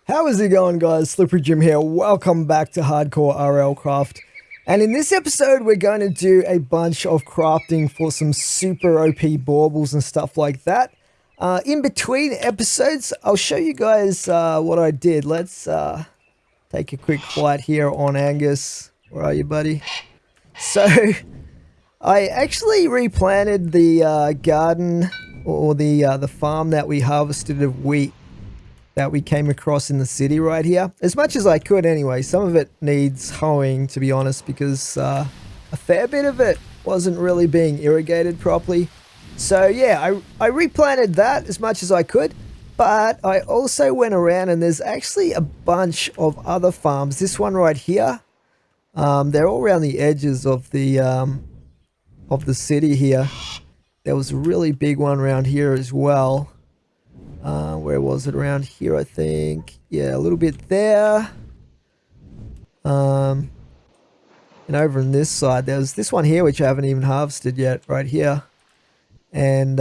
How is it going, guys? Slippery Jim here. Welcome back to Hardcore RLCraft. And in this episode, we're going to do a bunch of crafting for some super OP baubles and stuff like that. In between episodes, I'll show you guys what I did. Let's take a quick flight here on Angus. Where are you, buddy? So, I actually replanted the garden or the farm that we harvested of wheat that we came across in the city right here. As much as I could anyway. Some of it needs hoeing, to be honest, because a fair bit of it wasn't really being irrigated properly. So yeah, I replanted that as much as I could, but I also went around and there's actually a bunch of other farms. This one right here, they're all around the edges of the city here. There was a really big one around here as well. Where was it? Around here, I think. Yeah, a little bit there. And over on this side, there's this one here, which I haven't even harvested yet, right here. And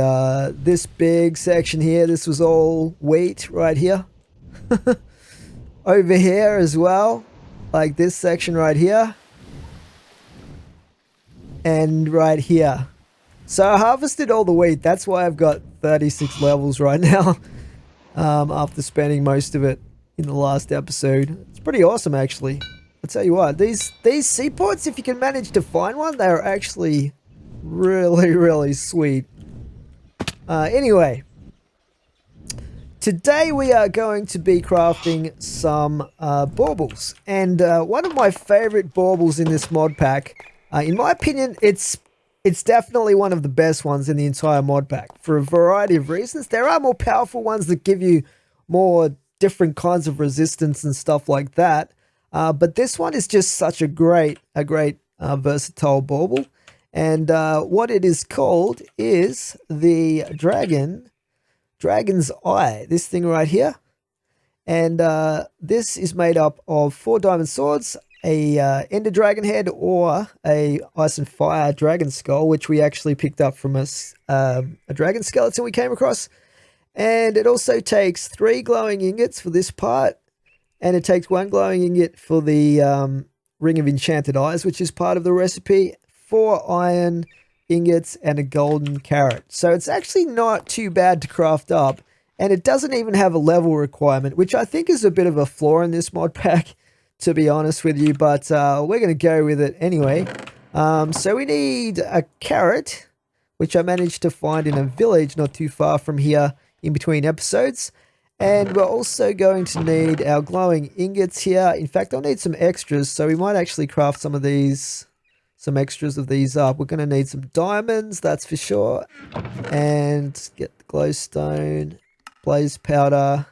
this big section here, this was all wheat right here. Over here as well, like this section right here. And right here. So I harvested all the wheat. That's why I've got 36 levels right now. After spending most of it in the last episode. It's pretty awesome, actually. I'll tell you what, these seaports, if you can manage to find one, they're actually really sweet. Anyway, today we are going to be crafting some baubles. And one of my favorite baubles in this mod pack, in my opinion, it's definitely one of the best ones in the entire mod pack for a variety of reasons. There are more powerful ones that give you more different kinds of resistance and stuff like that. But this one is just such a great versatile bauble. And what it is called is the Dragon's Eye. This thing right here. And this is made up of 4 diamond swords, a Ender Dragon head, or a Ice and Fire Dragon Skull, which we actually picked up from a dragon skeleton we came across. And it also takes 3 glowing ingots for this part, and it takes 1 glowing ingot for the Ring of Enchanted Eyes, which is part of the recipe, 4 iron ingots, and a golden carrot. So it's actually not too bad to craft up, and it doesn't even have a level requirement, which I think is a bit of a flaw in this mod pack, to be honest with you, but we're going to go with it anyway. So we need a carrot, which I managed to find in a village not too far from here in between episodes. And we're also going to need our glowing ingots here. In fact, I'll need some extras, so we might actually craft some extras of these up. We're going to need some diamonds, that's for sure. And get the glowstone, blaze powder.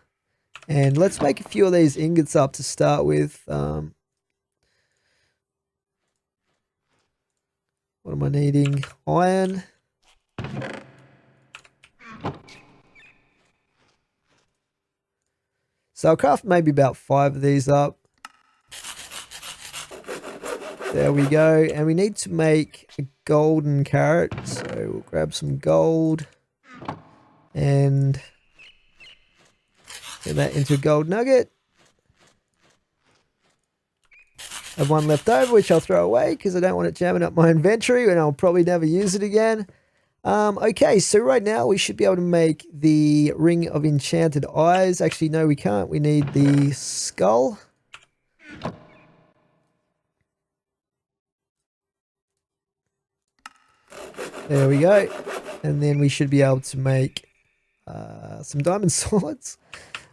And let's make a few of these ingots up to start with. What am I needing? Iron. So I'll craft maybe about 5 of these up. There we go. And we need to make a golden carrot. So we'll grab some gold. And turn that into a gold nugget. I have 1 left over, which I'll throw away because I don't want it jamming up my inventory and I'll probably never use it again. Okay, so right now we should be able to make the Ring of Enchanted Eyes. Actually, no, we can't. We need the skull. There we go. And then we should be able to make some diamond swords.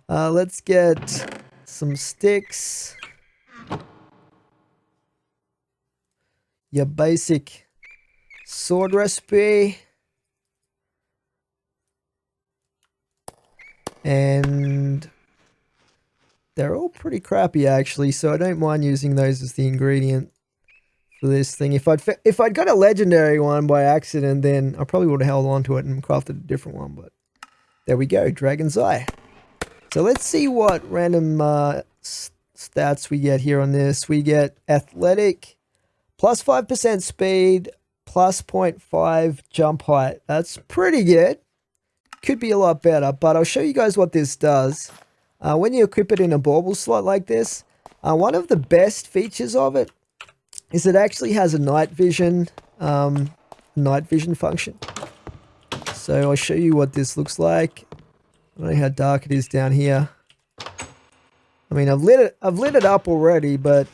Let's get some sticks. Your basic sword recipe. And they're all pretty crappy actually, so I don't mind using those as the ingredient for this thing. If I'd got a legendary one by accident, then I probably would have held on to it and crafted a different one, but there we go, Dragon's Eye. So let's see what random stats we get here on this. We get athletic, plus 5% speed, plus 0.5 jump height. That's pretty good. Could be a lot better, but I'll show you guys what this does. When you equip it in a bauble slot like this, one of the best features of it is it actually has a night vision function. So I'll show you what this looks like. I don't know how dark it is down here. I mean, I've lit it up already, but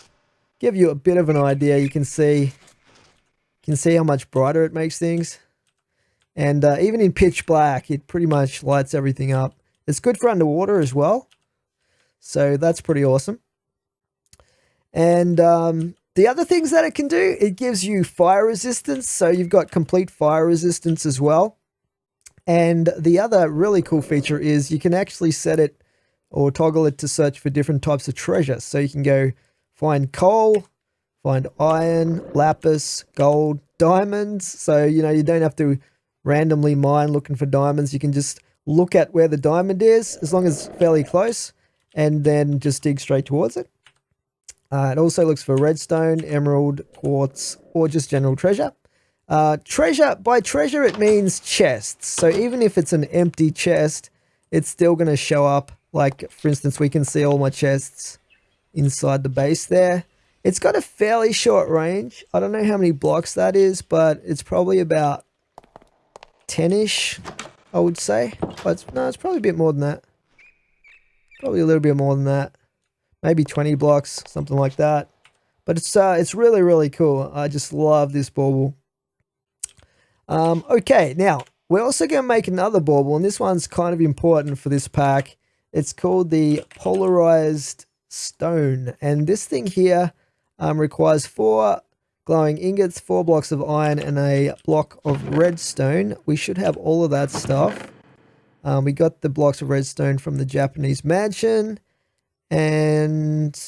give you a bit of an idea. You can see how much brighter it makes things. And even in pitch black, it pretty much lights everything up. It's good for underwater as well. So that's pretty awesome. And the other things that it can do, it gives you fire resistance. So you've got complete fire resistance as well. And the other really cool feature is you can actually set it or toggle it to search for different types of treasure. So you can go find coal, find iron, lapis, gold, diamonds. So, you know, you don't have to randomly mine looking for diamonds. You can just look at where the diamond is, as long as it's fairly close, and then just dig straight towards it. It also looks for redstone, emerald, quartz, or just general treasure. By treasure, it means chests. So even if it's an empty chest, it's still going to show up. Like, for instance, we can see all my chests inside the base there. It's got a fairly short range. I don't know how many blocks that is, but it's probably about 10-ish, I would say. But no, it's probably a bit more than that. Probably a little bit more than that. Maybe 20 blocks, something like that. But it's really, really cool. I just love this bauble. Okay, now, we're also going to make another bauble, and this one's kind of important for this pack. It's called the Polarized Stone, and this thing here requires 4 glowing ingots, 4 blocks of iron, and a block of redstone. We should have all of that stuff. We got the blocks of redstone from the Japanese mansion, and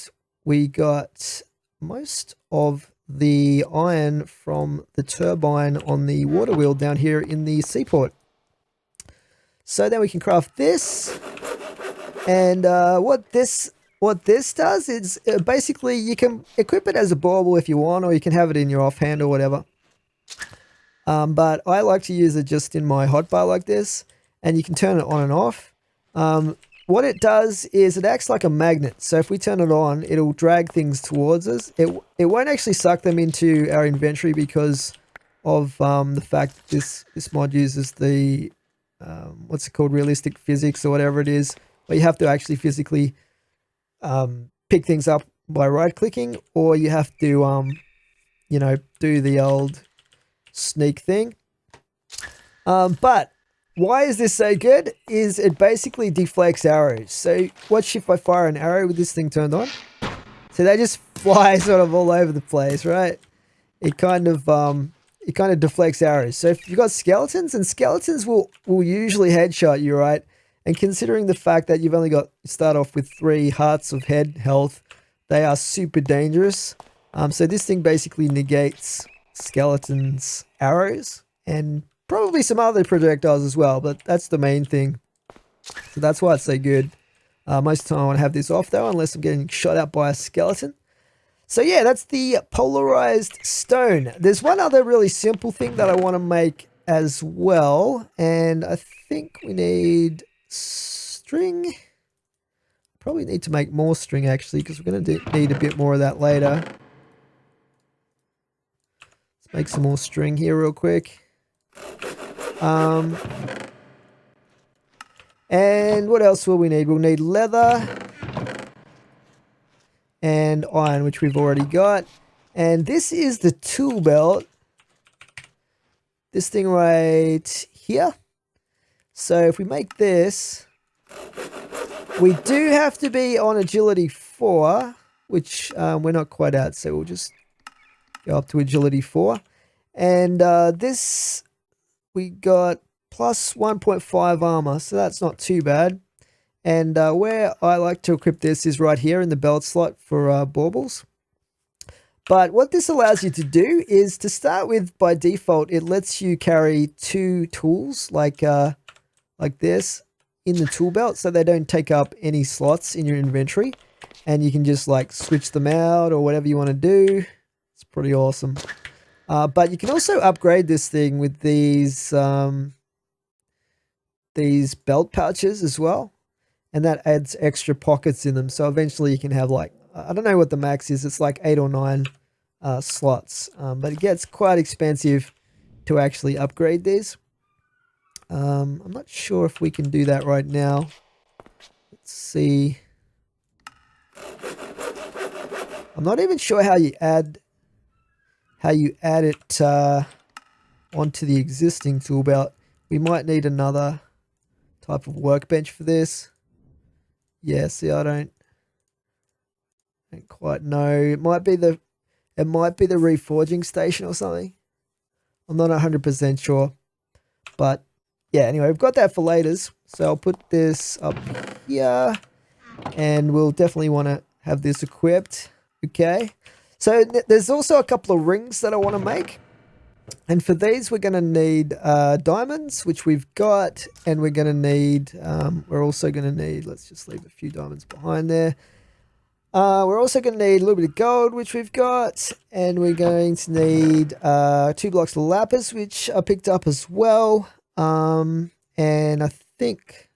we got most of the iron from the turbine on the water wheel down here in the seaport. So then we can craft this, and what this does is basically you can equip it as a bauble if you want, or you can have it in your offhand or whatever. But I like to use it just in my hotbar like this, and you can turn it on and off. What it does is it acts like a magnet. So if we turn it on, it'll drag things towards us. It won't actually suck them into our inventory because of the fact that this mod uses the what's it called, realistic physics or whatever it is. But you have to actually physically pick things up by right-clicking, or you have to you know, do the old sneak thing. But why is this so good? Is it basically deflects arrows. So watch if I fire an arrow with this thing turned on. So they just fly sort of all over the place, right? It kind of deflects arrows. So if you've got skeletons, and skeletons will usually headshot you, right? And considering the fact that you've only got start off with 3 hearts of head health, they are super dangerous. So this thing basically negates skeletons' arrows and probably some other projectiles as well, but that's the main thing. So that's why it's so good. Most of the time I want to have this off though, unless I'm getting shot at by a skeleton. So yeah, that's the Polarized Stone. There's one other really simple thing that I want to make as well, and I think we need string. Probably need to make more string actually, because we're going to need a bit more of that later. Let's make some more string here real quick. And what else will we need? We'll need leather and iron, which we've already got. And this is the tool belt. This thing right here. So if we make this, we do have to be on agility 4, which we're not quite at. So we'll just go up to agility 4. And this, we got plus 1.5 armor, so that's not too bad. And where I like to equip this is right here in the belt slot for baubles. But what this allows you to do is, to start with, by default, it lets you carry 2 tools like this in the tool belt, so they don't take up any slots in your inventory. And you can just like switch them out or whatever you want to do. It's pretty awesome. But you can also upgrade this thing with these belt pouches as well. and that adds extra pockets in them. So eventually you can have like, I don't know what the max is. It's like 8 or 9 slots, but it gets quite expensive to actually upgrade these. I'm not sure if we can do that right now. Let's see. I'm not even sure how you add it onto the existing tool belt. We might need another type of workbench for this. Yeah, see, I don't quite know. It might be the Reforging Station or something. I'm not 100% sure. But yeah, anyway, we've got that for laters. So I'll put this up here, and we'll definitely want to have this equipped. Okay. So there's also a couple of rings that I want to make. And for these, we're going to need diamonds, which we've got. And we're going to need, we're also going to need, let's just leave a few diamonds behind there. We're also going to need a little bit of gold, which we've got. And we're going to need 2 blocks of lapis, which I picked up as well. And I think,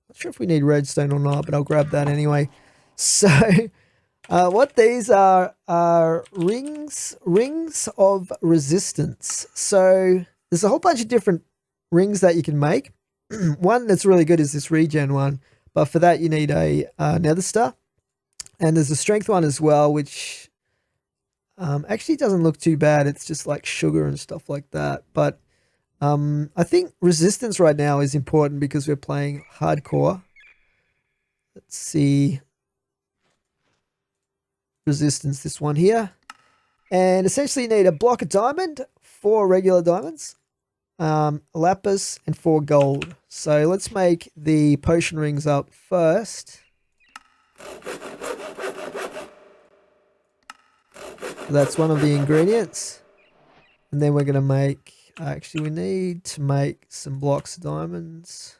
not sure if we need redstone or not, but I'll grab that anyway. So what these are rings of resistance. So there's a whole bunch of different rings that you can make. One that's really good is this regen one, but for that you need a nether star. And there's a strength one as well, which actually doesn't look too bad. It's just like sugar and stuff like that. But I think resistance right now is important because we're playing hardcore. Let's see. Resistance, this one here. And essentially you need a block of diamond, 4 regular diamonds, a lapis, and 4 gold. So let's make the potion rings up first. That's one of the ingredients. And then we're going to make, actually we need to make some blocks of diamonds.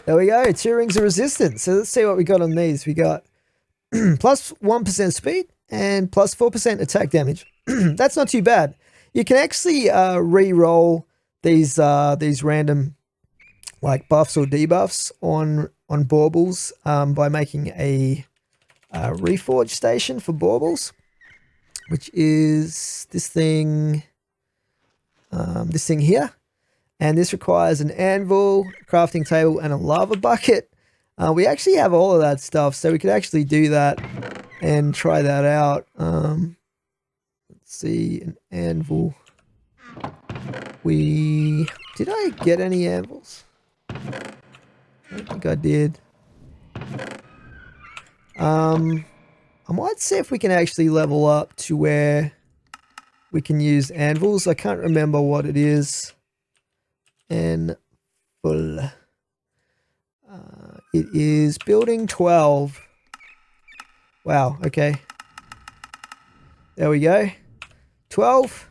There we go, 2 rings of resistance. So let's see what we got on these. We got plus 1% speed and plus 4% attack damage. That's not too bad. You can actually re-roll these random like buffs or debuffs on baubles by making a Reforged Station for baubles, which is this thing here. And this requires an anvil, crafting table, and a lava bucket. We actually have all of that stuff, so we could actually do that and try that out. Let's see, an anvil. Did I get any anvils? I don't think I did. I might see if we can actually level up to where we can use anvils. I can't remember what it is. Anvil. It is building 12. Wow, okay. There we go. 12.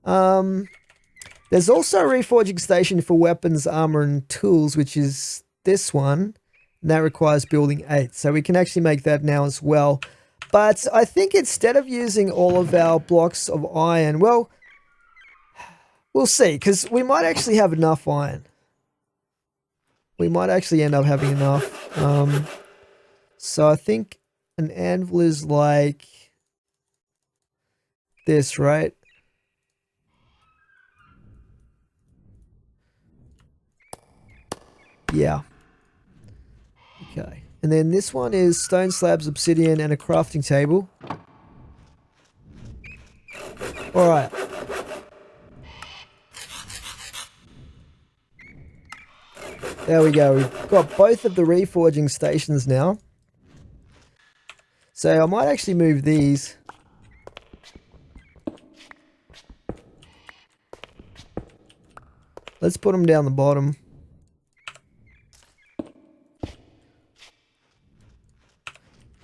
There's also a Reforging Station for weapons, armor, and tools, which is this one. And that requires building 8. So we can actually make that now as well. But I think instead of using all of our blocks of iron, well, we'll see, because we might actually have enough iron. We might actually end up having enough. So I think an anvil is like this, right? Yeah. Okay. And then this one is stone slabs, obsidian, and a crafting table. Alright. There we go. We've got both of the reforging stations now. So I might actually move these. Let's put them down the bottom.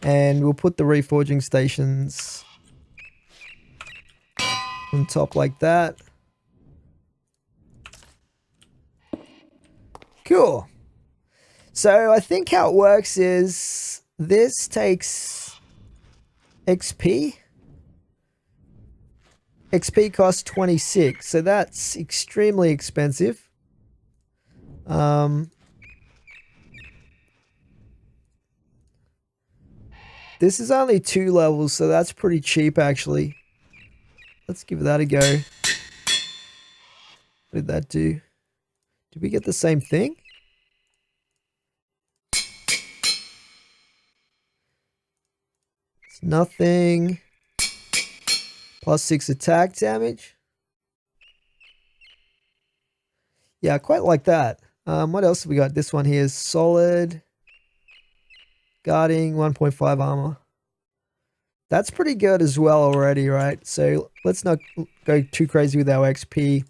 And we'll put the reforging stations on top like that. Cool. So I think how it works is this takes XP. XP costs 26, so that's extremely expensive. This is only 2 levels, so that's pretty cheap actually. Let's give that a go. What did that do? Did we get the same thing? It's nothing. +6 attack damage. Yeah, I quite like that. What else have we got? This one here is solid. Guarding, 1.5 armor. That's pretty good as well already, right? So let's not go too crazy with our XP.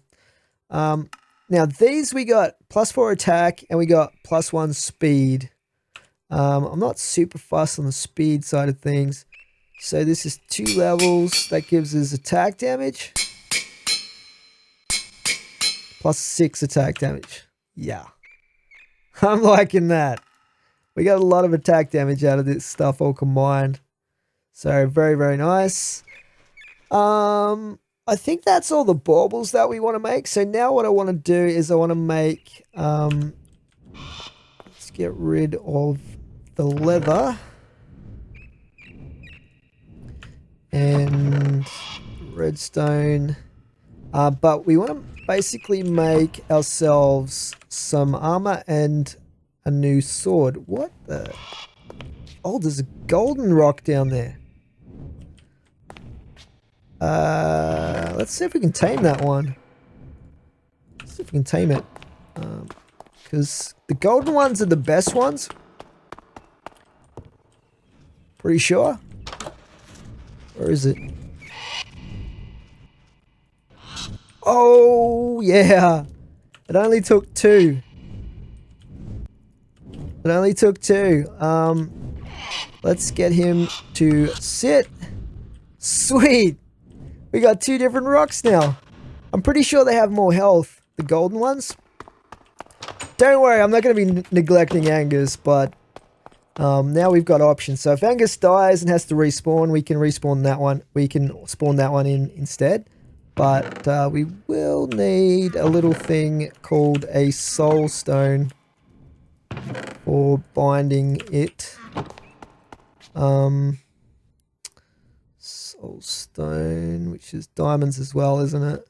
Now these we got +4 attack and we got +1 speed. I'm not super fussed on the speed side of things. So this is 2 levels. That gives us attack damage. +6 attack damage. Yeah. I'm liking that. We got a lot of attack damage out of this stuff all combined. So very, very nice. I think that's all the baubles that we want to make. So now what I want to do is I want to make, let's get rid of the leather. And redstone. But we want to basically make ourselves some armor and a new sword. What the? Oh, there's a golden rock down there. Let's see if we can tame that one. Let's see if we can tame it. Because the golden ones are the best ones. Pretty sure. Where is it? Oh, yeah. It only took 2. It only took 2. Let's get him to sit. Sweet. We got 2 different rocks now. I'm pretty sure they have more health, the golden ones. Don't worry, I'm not going to be neglecting Angus, but now we've got options. So if Angus dies and has to respawn, we can respawn that one. We can spawn that one in instead. But we will need a little thing called a soul stone for binding it. Soul stone, which is diamonds as well, isn't it?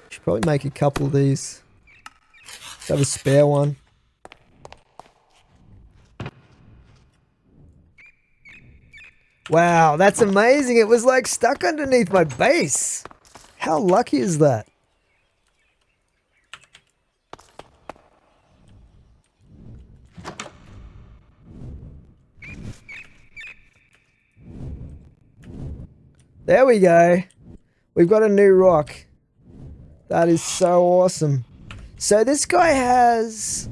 Should probably make a couple of these. Let's have a spare one. Wow, that's amazing. It was like stuck underneath my base. How lucky is that? There we go. We've got a new rock. That is so awesome. So this guy has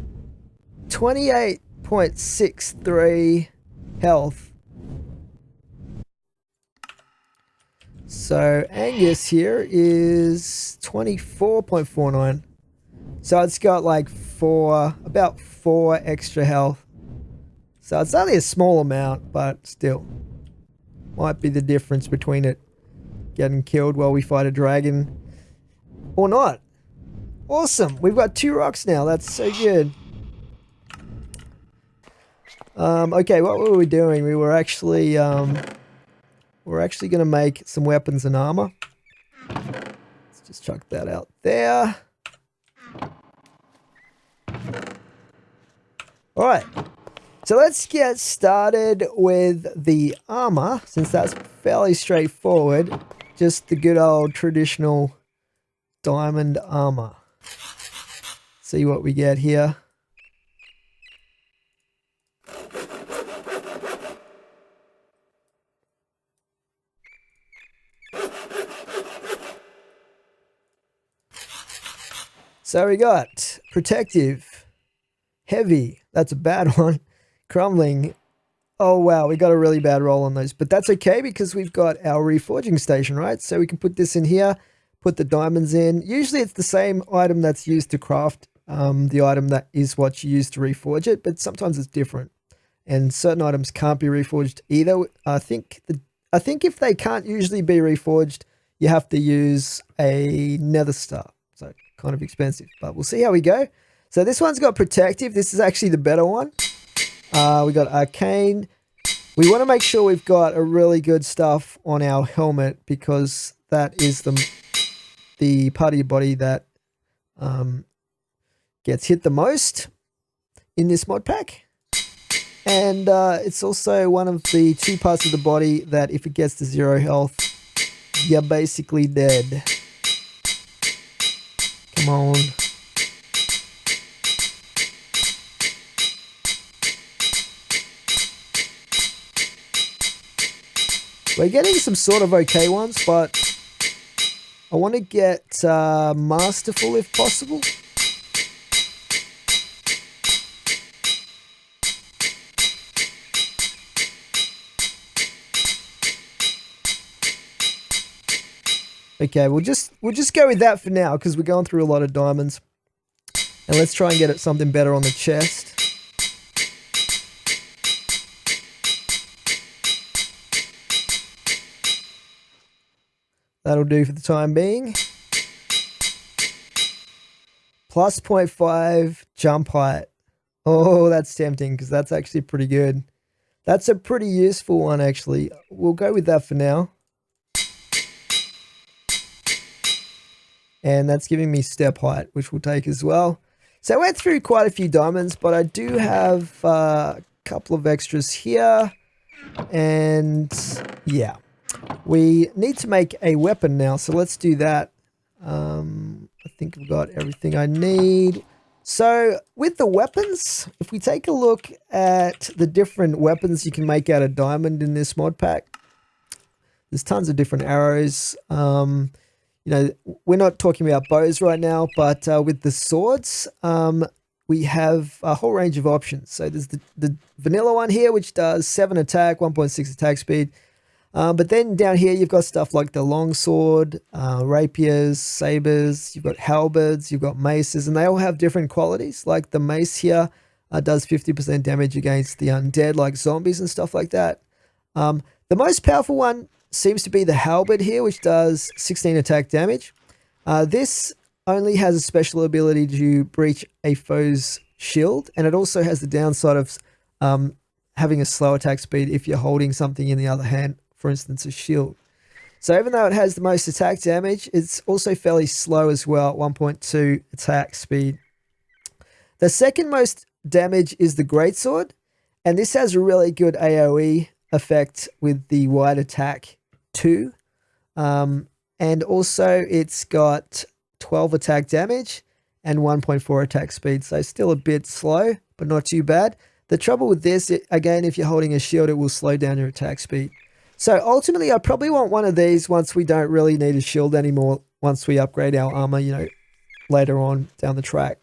28.63 health. So Angus here is 24.49. So it's got like about 4 extra health. So it's only a small amount, but still. Might be the difference between it getting killed while we fight a dragon or not. Awesome. We've got 2 rocks now. That's so good. Okay, what were we doing? We were actually going to make some weapons and armor. Let's just chuck that out there. All right. So let's get started with the armor, since that's fairly straightforward. Just the good old traditional diamond armor. See what we get here. So we got protective, heavy, that's a bad one, crumbling. Oh wow, we got a really bad roll on those, but that's okay because we've got our reforging station, right? So we can put this in here, put the diamonds in. Usually it's the same item that's used to craft the item that is what you use to reforge it, but sometimes it's different. And certain items can't be reforged either. I think if they can't usually be reforged, you have to use a nether star. So kind of expensive, but we'll see how we go. So this one's got protective. This is actually the better one. We got arcane. We want to make sure we've got a really good stuff on our helmet, because that is the part of your body that gets hit the most in this mod pack. And it's also one of the 2 parts of the body that if it gets to 0 health, you're basically dead. Come on. We're getting some sort of okay ones, but I want to get masterful if possible. Okay, we'll just go with that for now, because we're going through a lot of diamonds. And let's try and get it something better on the chest. That'll do for the time being. Plus 0.5 jump height. Oh, that's tempting, because that's actually pretty good. That's a pretty useful one, actually. We'll go with that for now. And that's giving me step height, which we'll take as well. So I went through quite a few diamonds, but I do have a couple of extras here. And yeah, we need to make a weapon now. So let's do that. I think I've got everything I need. So with the weapons, if we take a look at the different weapons you can make out of diamond in this mod pack, there's tons of different arrows. You know, we're not talking about bows right now, but with the swords, we have a whole range of options. So there's the vanilla one here, which does 7 attack, 1.6 attack speed. But then down here, you've got stuff like the longsword, rapiers, sabers, you've got halberds, you've got maces, and they all have different qualities. Like the mace here does 50% damage against the undead, like zombies and stuff like that. The most powerful one seems to be the halberd here, which does 16 attack damage. This only has a special ability to breach a foe's shield, and it also has the downside of having a slow attack speed if you're holding something in the other hand, for instance, a shield. So even though it has the most attack damage, it's also fairly slow as well at 1.2 attack speed. The second most damage is the greatsword, and this has a really good AoE effect with the wide attack 2. And also it's got 12 attack damage and 1.4 attack speed. So still a bit slow, but not too bad. The trouble with this, again, if you're holding a shield, it will slow down your attack speed. So ultimately, I probably want one of these once we don't really need a shield anymore, once we upgrade our armor, you know, later on down the track.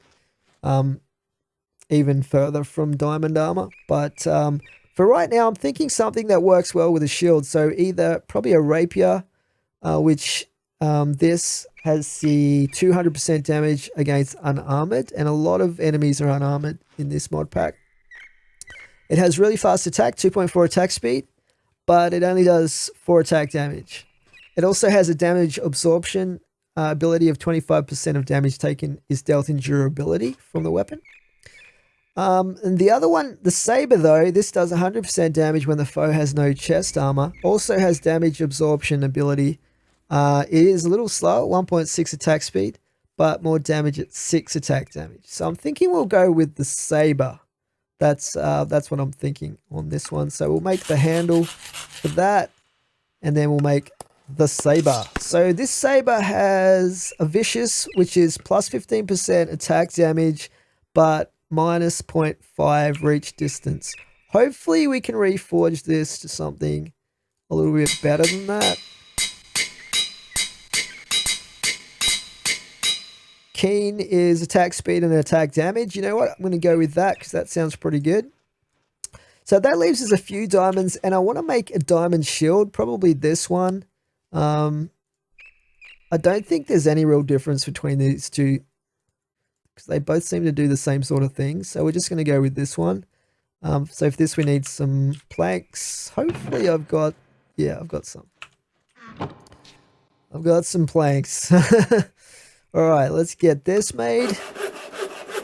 Even further from diamond armor. But for right now, I'm thinking something that works well with a shield. So either probably a rapier, which this has the 200% damage against unarmored, and a lot of enemies are unarmored in this mod pack. It has really fast attack, 2.4 attack speed, but it only does 4 attack damage. It also has a damage absorption ability of 25% of damage taken is dealt in durability from the weapon. And the other one, the saber though, this does 100% damage when the foe has no chest armor. Also has damage absorption ability. It is a little slow, 1.6 attack speed, but more damage at 6 attack damage. So I'm thinking we'll go with the saber. That's what I'm thinking on this one. So we'll make the handle for that, and then we'll make the saber. So this saber has a vicious, which is plus 15% attack damage, but minus 0.5 reach distance. Hopefully we can reforge this to something a little bit better than that. Keen is attack speed and attack damage. You know what? I'm going to go with that because that sounds pretty good. So that leaves us a few diamonds, and I want to make a diamond shield, probably this one. I don't think there's any real difference between these two because they both seem to do the same sort of thing. So we're just going to go with this one. So for this we need some planks. Hopefully I've got some. I've got some planks. Alright, let's get this made.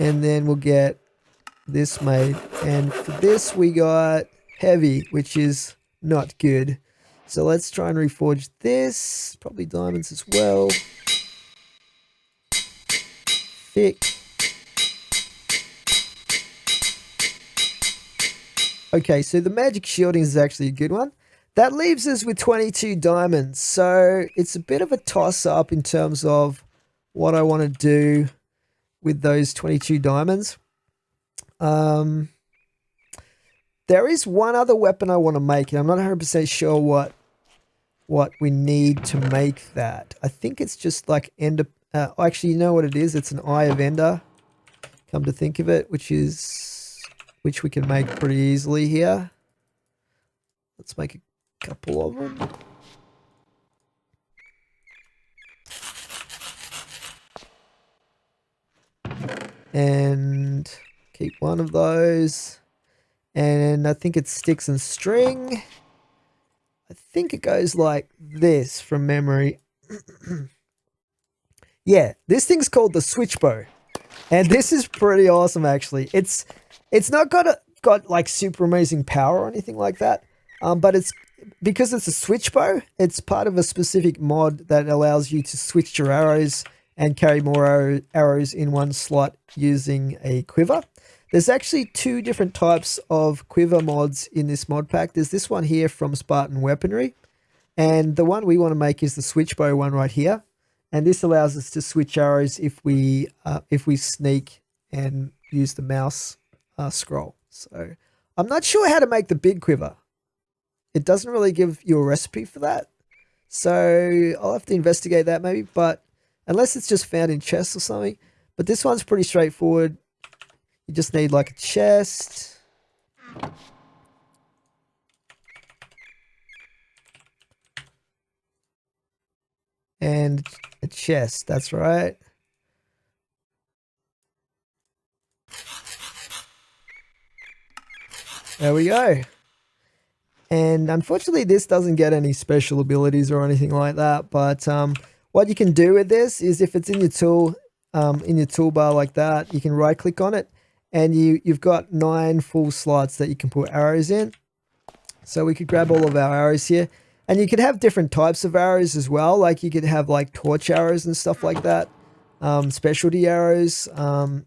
And then we'll get this made. And for this we got heavy, which is not good. So let's try and reforge this. Probably diamonds as well. Thick. Okay, so the magic shielding is actually a good one. That leaves us with 22 diamonds. So it's a bit of a toss-up in terms of what I want to do with those 22 diamonds. There is one other weapon I want to make, and I'm not 100% sure what we need to make that. I think it's just like ender. Actually, you know what it is? It's an Eye of Ender. Come to think of it, which we can make pretty easily here. Let's make a couple of them. And keep one of those. And I think it's sticks and string. I think it goes like this from memory. Yeah, this thing's called the switch bow. And this is pretty awesome actually. It's not got like super amazing power or anything like that. But it's because it's a switch bow, it's part of a specific mod that allows you to switch your arrows and carry more arrows in one slot using a quiver. There's actually two different types of quiver mods in this mod pack. There's this one here from Spartan Weaponry, and the one we want to make is the switchbow one right here. And this allows us to switch arrows if we sneak and use the mouse scroll. So I'm not sure how to make the big quiver. It doesn't really give you a recipe for that. So I'll have to investigate that maybe, but unless it's just found in chests or something. But this one's pretty straightforward. You just need like a chest. And a chest, that's right. There we go. And unfortunately, this doesn't get any special abilities or anything like that. But what you can do with this is if it's in your toolbar like that, you can right click on it and you've got 9 full slots that you can put arrows in. So we could grab all of our arrows here, and you could have different types of arrows as well. Like you could have like torch arrows and stuff like that, specialty arrows. And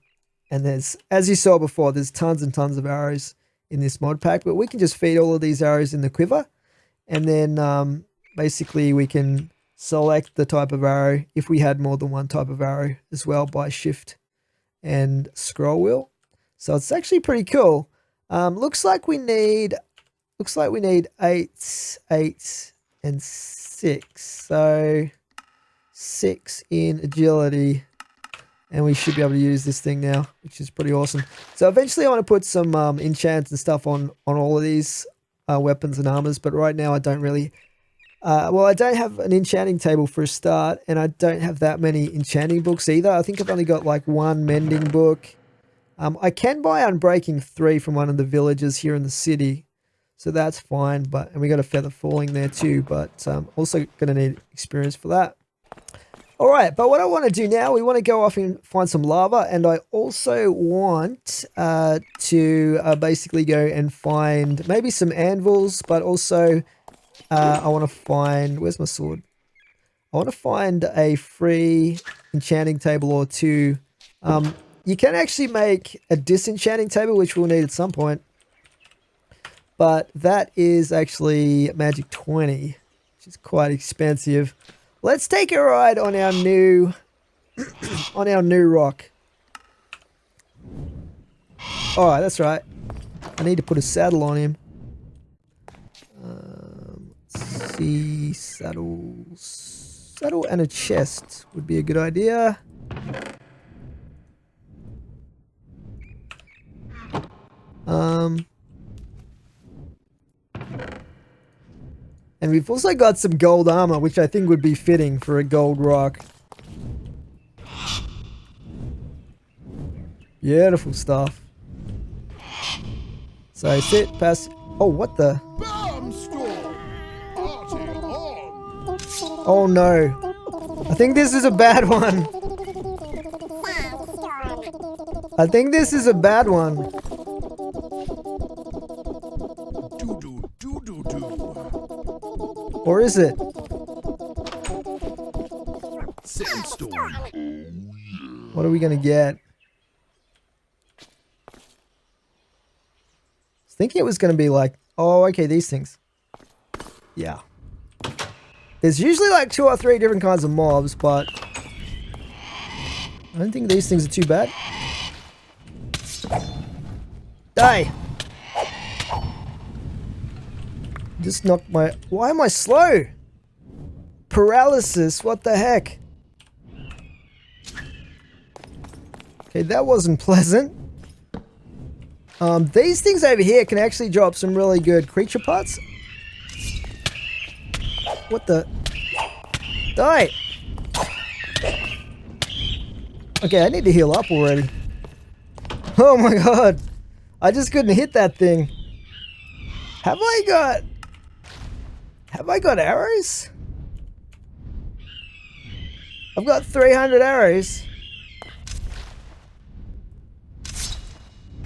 there's, as you saw before, there's tons and tons of arrows in this mod pack, but we can just feed all of these arrows in the quiver, and then basically we can select the type of arrow if we had more than one type of arrow as well by shift and scroll wheel. So it's actually pretty cool. Looks like we need 8, 8, and 6. So 6 in agility. And we should be able to use this thing now, which is pretty awesome. So eventually I want to put some enchants and stuff on all of these weapons and armors. But right now I don't really... well, I don't have an enchanting table for a start. And I don't have that many enchanting books either. I think I've only got like 1 mending book. I can buy Unbreaking 3 from one of the villages here in the city. So that's fine. And we got a feather falling there too. But also going to need experience for that. All right, but what I want to do now, we want to go off and find some lava, and I also want to basically go and find maybe some anvils, but also I want to find, where's my sword? I want to find a free enchanting table or 2. You can actually make a disenchanting table, which we'll need at some point, but that is actually magic 20, which is quite expensive. Let's take a ride on our new rock. Alright, that's right. I need to put a saddle on him. Let's see, saddle and a chest would be a good idea. And we've also got some gold armor, which I think would be fitting for a gold rock. Beautiful stuff. So sit, pass. Oh, what the? Oh no. I think this is a bad one. I think this is a bad one. Or is it? Sandstorm. What are we gonna get? I was thinking it was gonna be like, oh, okay, these things. Yeah. There's usually like 2 or 3 different kinds of mobs, but I don't think these things are too bad. Die! Just knocked my... Why am I slow? Paralysis, what the heck? Okay, that wasn't pleasant. These things over here can actually drop some really good creature parts. What the? Die! Okay, I need to heal up already. Oh my god! I just couldn't hit that thing. Have I got arrows? I've got 300 arrows.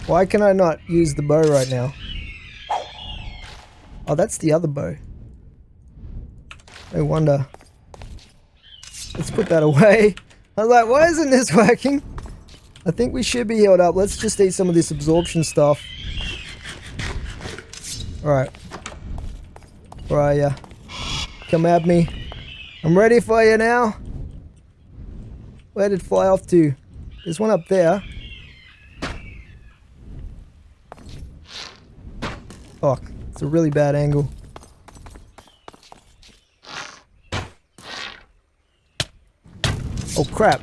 Why can I not use the bow right now? Oh, that's the other bow. No wonder. Let's put that away. I was like, why isn't this working? I think we should be healed up. Let's just eat some of this absorption stuff. Alright. Where are ya? Come at me. I'm ready for you now. Where did it fly off to? There's one up there. Oh, it's a really bad angle. Oh crap.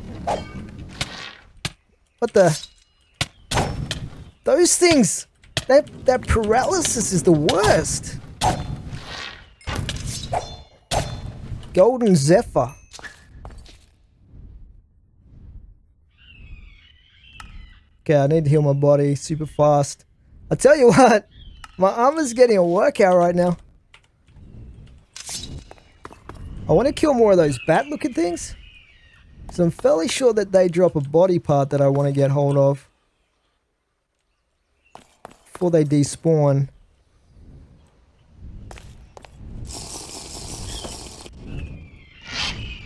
What the? Those things! That paralysis is the worst. Golden Zephyr. Okay, I need to heal my body super fast. I tell you what, my armor's getting a workout right now. I want to kill more of those bat-looking things. So I'm fairly sure that they drop a body part that I want to get hold of before they despawn.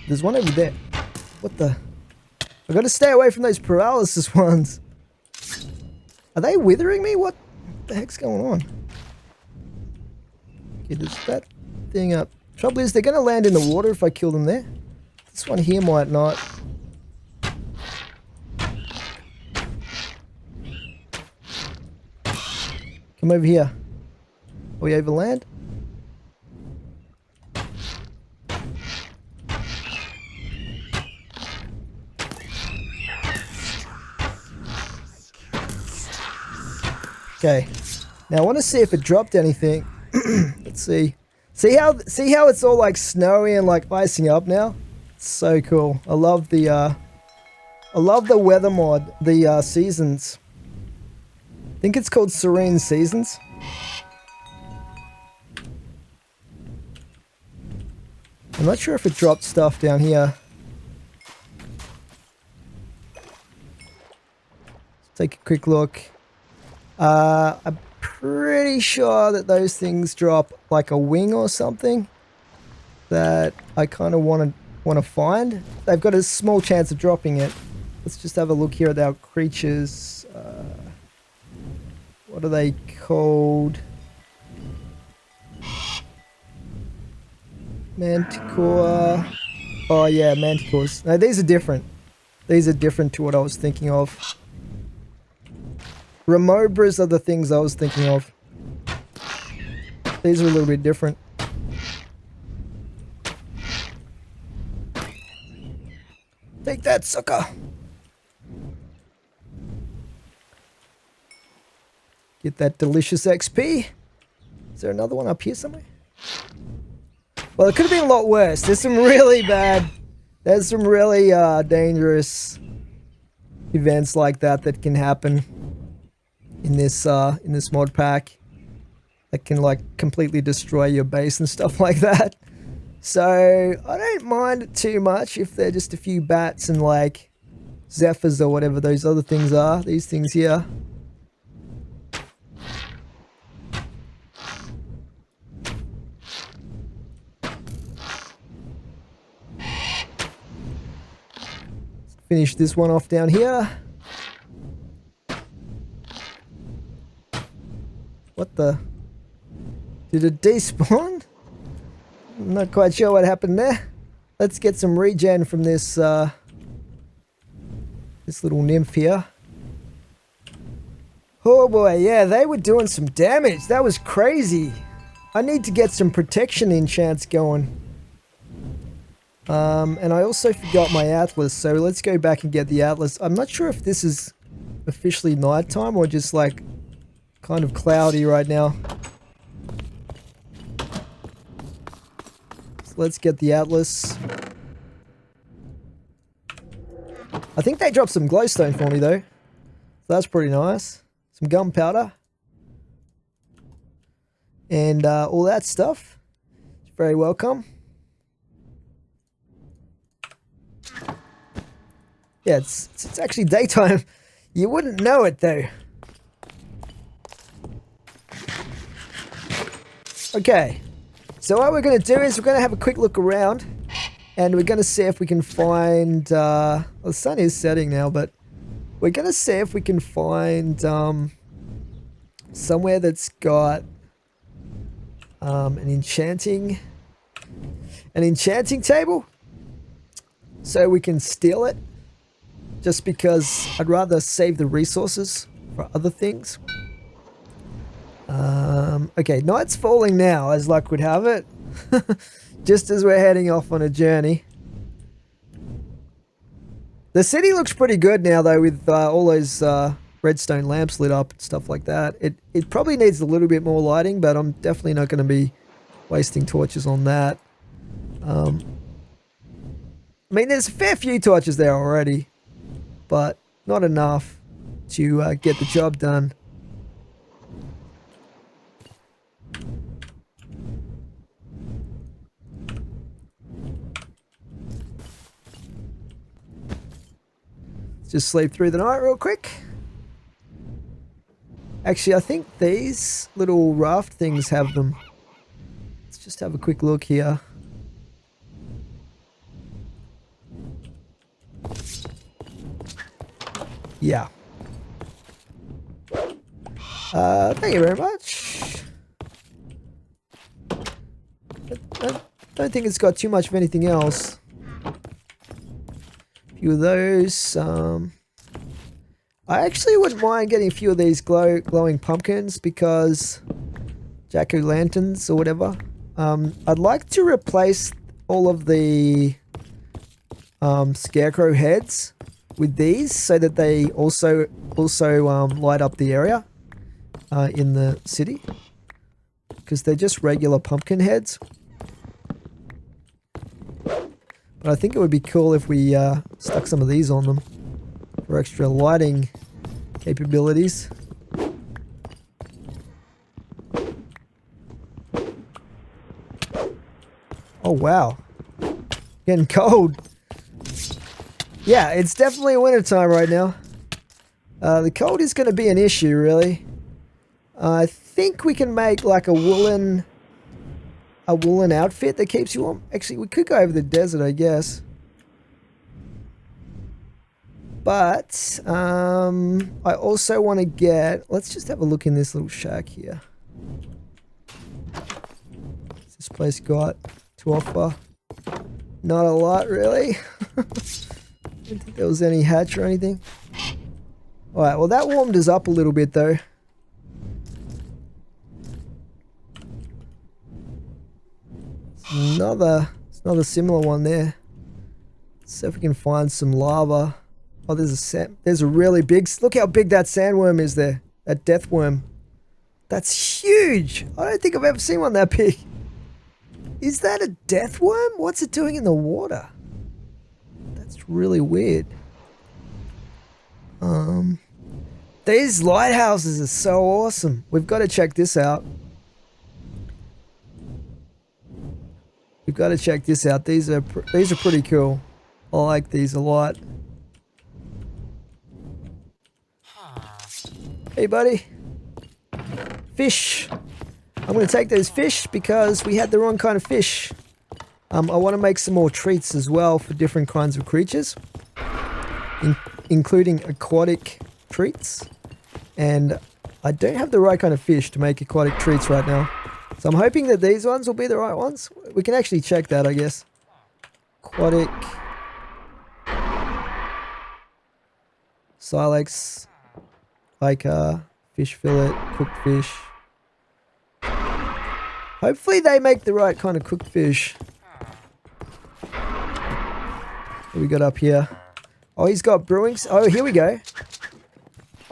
There's one over there. What the? I gotta stay away from those paralysis ones. Are they withering me? What the heck's going on? Okay, there's that thing up. Trouble is, they're gonna land in the water if I kill them there. This one here might not. Come over here. Are we over land? Okay. Now I want to see if it dropped anything. Let's see. See how it's all like snowy and like icing up now? It's so cool. I love the weather mod, the seasons. I think it's called Serene Seasons. I'm not sure if it dropped stuff down here. Let's take a quick look. I'm pretty sure that those things drop like a wing or something that I kind of want to find. They've got a small chance of dropping it. Let's just have a look here at our creatures. What are they called? Manticore. Oh yeah, manticores. No, these are different. These are different to what I was thinking of. Remobras are the things I was thinking of. These are a little bit different. Take that, sucker! Get that delicious XP. Is there another one up here somewhere? Well, it could have been a lot worse. There's some really bad... There's some really dangerous events like that can happen in this mod pack. That can like completely destroy your base and stuff like that. So I don't mind it too much if they're just a few bats and like zephyrs or whatever those other things are. These things here. Let's finish this one off down here. What the? Did it despawn? I'm not quite sure what happened there. Let's get some regen from this this little nymph here. Oh boy, yeah, they were doing some damage. That was crazy. I need to get some protection enchants going. And I also forgot my atlas, so let's go back and get the atlas. I'm not sure if this is officially nighttime or just like kind of cloudy right now. So let's get the atlas. I think they dropped some glowstone for me though. So that's pretty nice. Some gunpowder. And all that stuff. It's very welcome. Yeah, it's actually daytime. You wouldn't know it though. Okay. So what we're going to do is we're going to have a quick look around. And we're going to see if we can find... well, the sun is setting now, but... We're going to see if we can find somewhere that's got an enchanting table. So we can steal it. Just because I'd rather save the resources for other things. Okay, night's falling now, as luck would have it. Just as we're heading off on a journey. The city looks pretty good now, though, with all those redstone lamps lit up and stuff like that. It probably needs a little bit more lighting, but I'm definitely not going to be wasting torches on that. I mean, there's a fair few torches there already, but not enough to get the job done. Just sleep through the night real quick. Actually, I think these little raft things have them. Let's just have a quick look here. Yeah. Thank you very much. I don't think it's got too much of anything else. Few of those. I actually wouldn't mind getting a few of these glowing pumpkins because jack-o'-lanterns or whatever. I'd like to replace all of the scarecrow heads with these so that they also light up the area in the city, because they're just regular pumpkin heads. But I think it would be cool if we stuck some of these on them for extra lighting capabilities. Oh wow, getting cold. Yeah, it's definitely wintertime right now. The cold is going to be an issue, really. I think we can make like a woolen outfit that keeps you warm. Actually, we could go over the desert, I guess. But I also want to get... Let's just have a look in this little shack here. What's this place got to offer? Not a lot, really. I didn't think there was any hatch or anything. Alright, well that warmed us up a little bit though. Another similar one there. Let's see if we can find some lava. Oh, there's a really big... Look how big that sandworm is there. That death worm. That's huge. I don't think I've ever seen one that big. Is that a death worm? What's it doing in the water? That's really weird. These lighthouses are so awesome. We've got to check this out. We've got to check this out. These are pretty cool. I like these a lot. Hey, buddy. Fish. I'm going to take those fish because we had the wrong kind of fish. I want to make some more treats as well for different kinds of creatures, including aquatic treats. And I don't have the right kind of fish to make aquatic treats right now. So I'm hoping that these ones will be the right ones. We can actually check that, I guess. Aquatic. Silex. Like fish fillet, cooked fish. Hopefully they make the right kind of cooked fish. What we got up here? Oh, he's got brewing. Oh, here we go.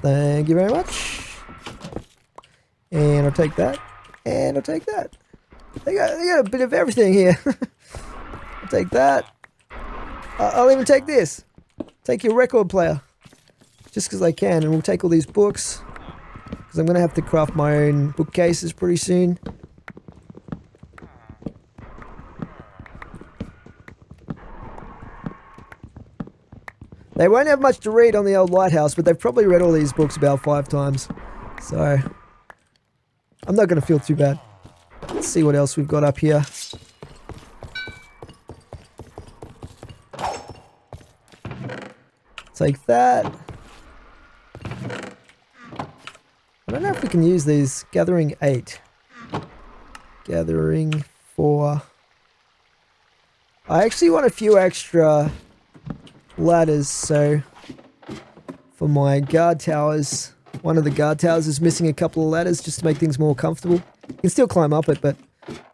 Thank you very much. And I'll take that. And I'll take that. They got a bit of everything here. I'll take that. I'll even take this. Take your record player. Just because I can. And we'll take all these books. Because I'm going to have to craft my own bookcases pretty soon. They won't have much to read on the old lighthouse, but they've probably read all these books about 5 times. So, I'm not going to feel too bad. Let's see what else we've got up here. Take that. I don't know if we can use these. Gathering 8. Gathering 4. I actually want a few extra ladders, so for my guard towers, one of the guard towers is missing a couple of ladders just to make things more comfortable. You can still climb up it, but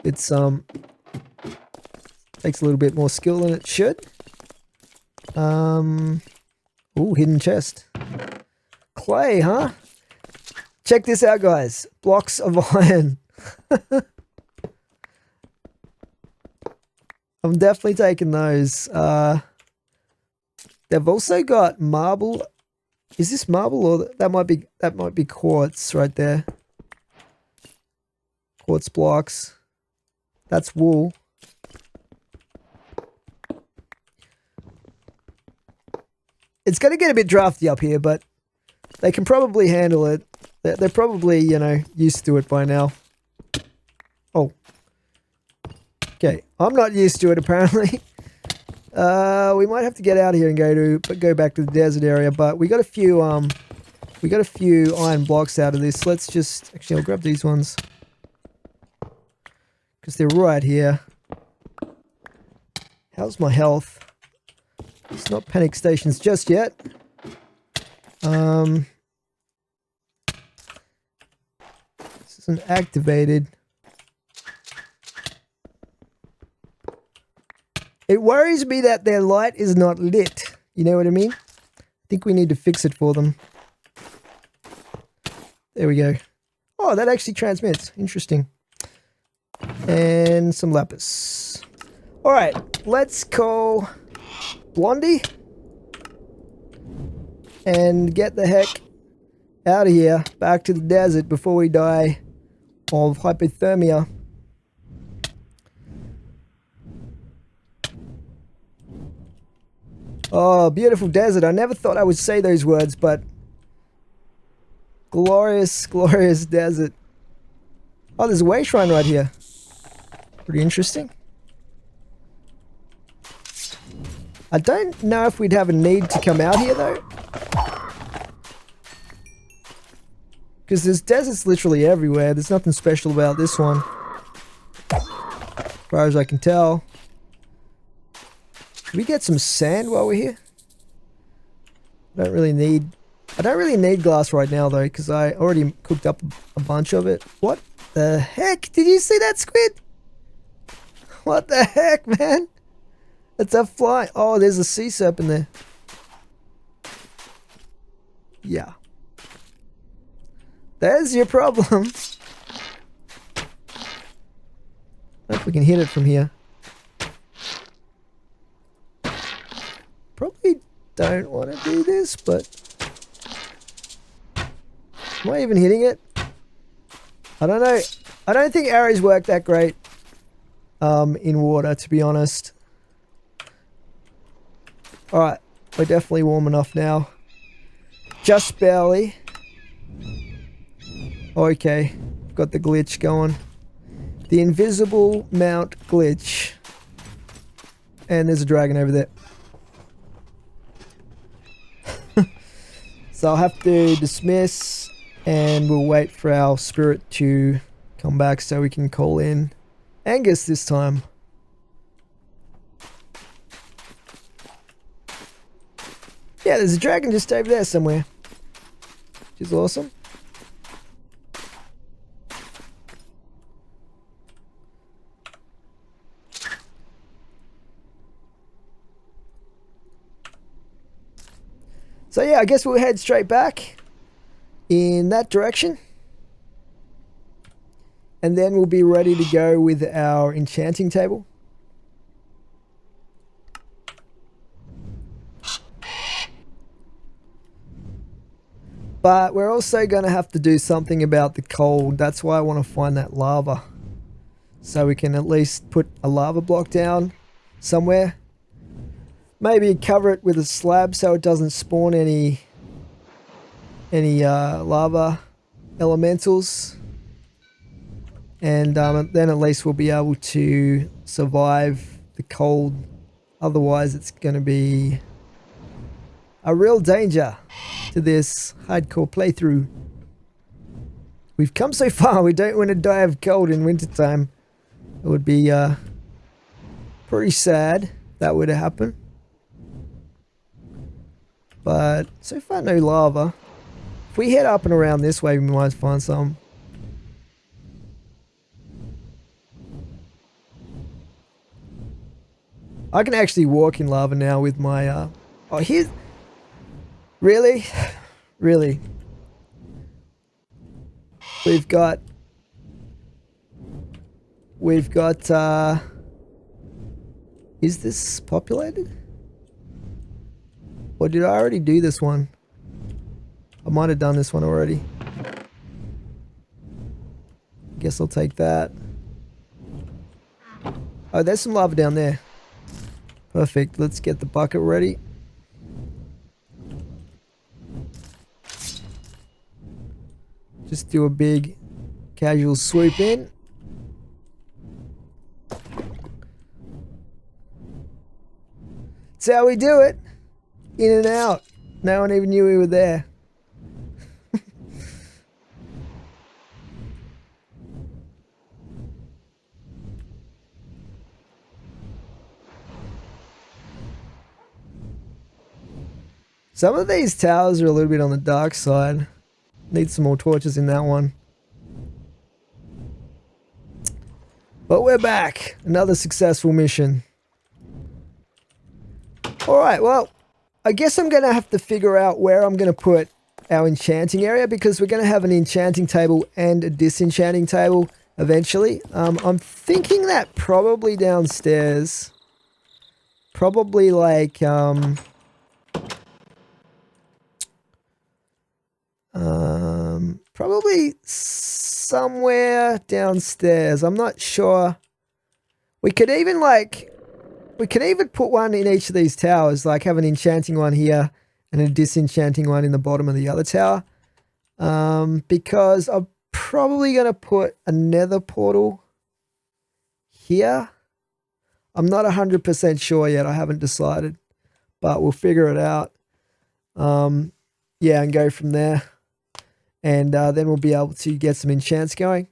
it's takes a little bit more skill than it should. Ooh, hidden chest. Clay, huh? Check this out, guys. Blocks of iron. I'm definitely taking those. They've also got marble. Is this marble or that might be quartz right there? Quartz blocks. That's wool. It's going to get a bit drafty up here, but they can probably handle it. They're probably, you know, used to it by now. Oh. Okay, I'm not used to it apparently. We might have to get out of here and go back to the desert area, but we got a few iron blocks out of this. Let's just actually I'll grab these ones because they're right here. How's my health? It's not panic stations just yet. This isn't activated. It worries me that their light is not lit. You know what I mean? I think we need to fix it for them. There we go. Oh, that actually transmits. Interesting. And some lapis. Alright, let's call Blondie. And get the heck out of here. Back to the desert before we die of hypothermia. Oh, beautiful desert. I never thought I would say those words, but glorious, glorious desert. Oh, there's a way shrine right here. Pretty interesting. I don't know if we'd have a need to come out here, though. Because there's deserts literally everywhere. There's nothing special about this one, as far as I can tell. Can we get some sand while we're here? I don't really need glass right now though, because I already cooked up a bunch of it. What the heck? Did you see that squid? What the heck, man? It's a fly. Oh, there's a sea serpent there. Yeah. There's your problem. I don't know if we can hit it from here. Probably don't want to do this, but am I even hitting it? I don't know. I don't think arrows work that great in water, to be honest. Alright, we're definitely warm enough now. Just barely. Okay, got the glitch going. The invisible mount glitch. And there's a dragon over there. So I'll have to dismiss, and we'll wait for our spirit to come back so we can call in Angus this time. Yeah, there's a dragon just over there somewhere, which is awesome. So yeah, I guess we'll head straight back in that direction. And then we'll be ready to go with our enchanting table. But we're also going to have to do something about the cold. That's why I want to find that lava. So we can at least put a lava block down somewhere. Maybe cover it with a slab so it doesn't spawn any lava elementals. And then at least we'll be able to survive the cold. Otherwise it's going to be a real danger to this hardcore playthrough. We've come so far, we don't want to die of cold in wintertime. It would be pretty sad if that were to happen. But so far no lava. If we head up and around this way, we might find some. I can actually walk in lava now with my oh, here's really we've got is this populated? Or did I already do this one? I might have done this one already. Guess I'll take that. Oh, there's some lava down there. Perfect. Let's get the bucket ready. Just do a big casual swoop in. That's how we do it. In and out. No one even knew we were there. Some of these towers are a little bit on the dark side. Need some more torches in that one. But we're back. Another successful mission. Alright, well, I guess I'm going to have to figure out where I'm going to put our enchanting area, because we're going to have an enchanting table and a disenchanting table eventually. I'm thinking that probably downstairs. Probably like... probably somewhere downstairs. I'm not sure. We could even put one in each of these towers, like have an enchanting one here and a disenchanting one in the bottom of the other tower. Because I'm probably going to put a nether portal here. I'm not 100% sure yet. I haven't decided, but we'll figure it out. Yeah, and go from there. And then we'll be able to get some enchants going.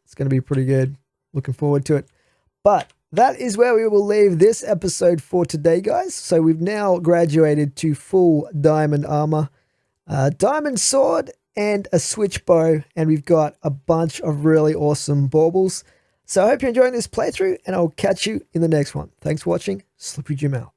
It's going to be pretty good. Looking forward to it. But that is where we will leave this episode for today, guys. So we've now graduated to full diamond armor, diamond sword, and a switch bow. And we've got a bunch of really awesome baubles. So I hope you're enjoying this playthrough, and I'll catch you in the next one. Thanks for watching. Slippery Jim out.